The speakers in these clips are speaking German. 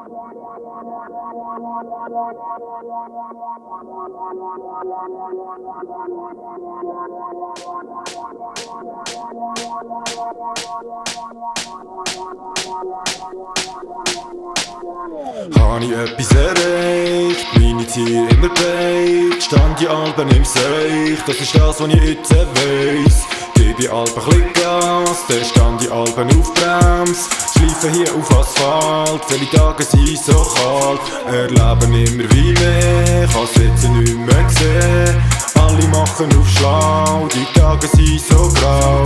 Habe ich etwas erreicht, meine Ziele immer bereicht. Stand die Alben im Seich, das ist das, was ich jetzt weiss. Gebe ich Alben ein bisschen Gas, dann stand die Alben auf Brems. Schleife hier auf Asphalt, viele Tage sind so kalt. Erleben immer wie mehr, kann's jetzt nicht mehr sehen. Alle machen auf schlau, die Tage sind so grau.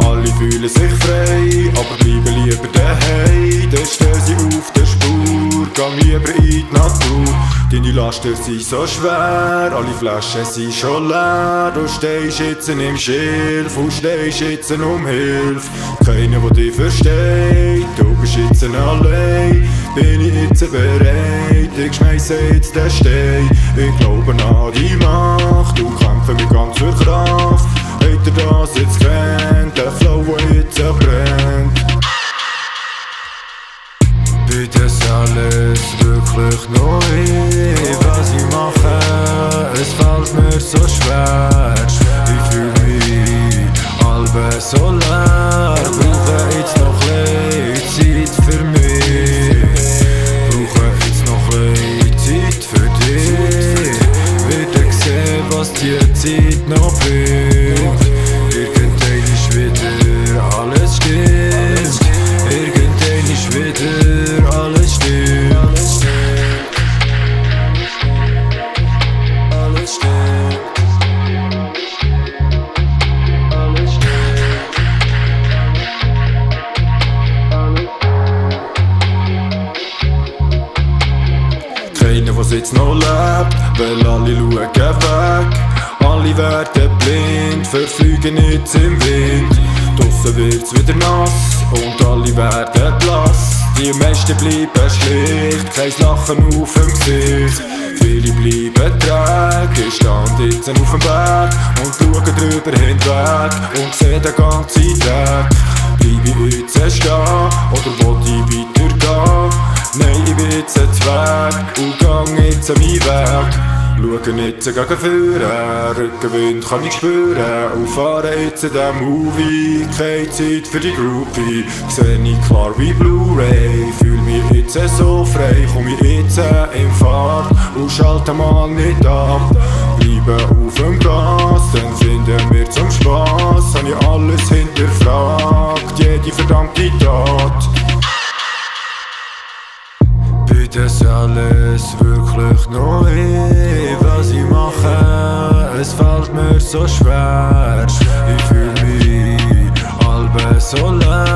Alle fühlen sich frei, aber bleiben lieber daheim. Dann stehen sie auf der Spur, gang lieber in die Natur. Deine Lasten sind so schwer, alle Flaschen sind schon leer. Du stehst jetzt im Schilf und stehst jetzt um Hilfe. Keiner, der dich versteht, du bist jetzt allein. Bin ich jetzt bereit, ich schmeisse jetzt den Stein. Ich glaube an die Macht und kämpfe mit ganzer Kraft. Habt ihr das jetzt kennt, der Flow, der jetzt brennt. Bitte ist alles wirklich neu, was ich mache, es fällt mir so schwer. Ich fühl mich halb so leer, brauche jetzt noch ein Zeit für mich. Brauche jetzt noch ein Zeit für dich. Wieder sehen, was die Zeit noch bringt. Irgendwann ist wieder alles stimmt. Irgendwann ist wieder alles stimmt. Alles stimmt. Alles stimmt. Keiner, was jetzt noch lebt, weil alle schauen weg. Alle werden blind, verfliegen jetzt im Wind. Draussen wird's wieder nass und alle werden blass. Die meisten bleiben schlicht, kein Lachen auf dem Gesicht. Viele bleiben träge, ich stand jetzt auf dem Berg und schaue drüber hinweg und sehe den ganzen Tag. Bleib ich jetzt stehen oder will ich weitergehen? Nein, ich bin jetzt weg und gang jetzt meinen Weg. Schauen jetzt gegen vorne, Rückenwind kann ich spüren und fahren jetzt den Movie. Keine Zeit für die Groupie, seh ich klar wie Blu-ray. Fühl mich jetzt so frei, komm ich jetzt in Fahrt und schalte mal nicht ab. Bleibe auf dem Gas, dann finden wir zum Spass. Hab ich alles hinterfragt, jede verdammte Tat. Bitte ist alles wirklich neu, was ich mache, es fällt mir so schwer. Ich fühl mich halb so leer.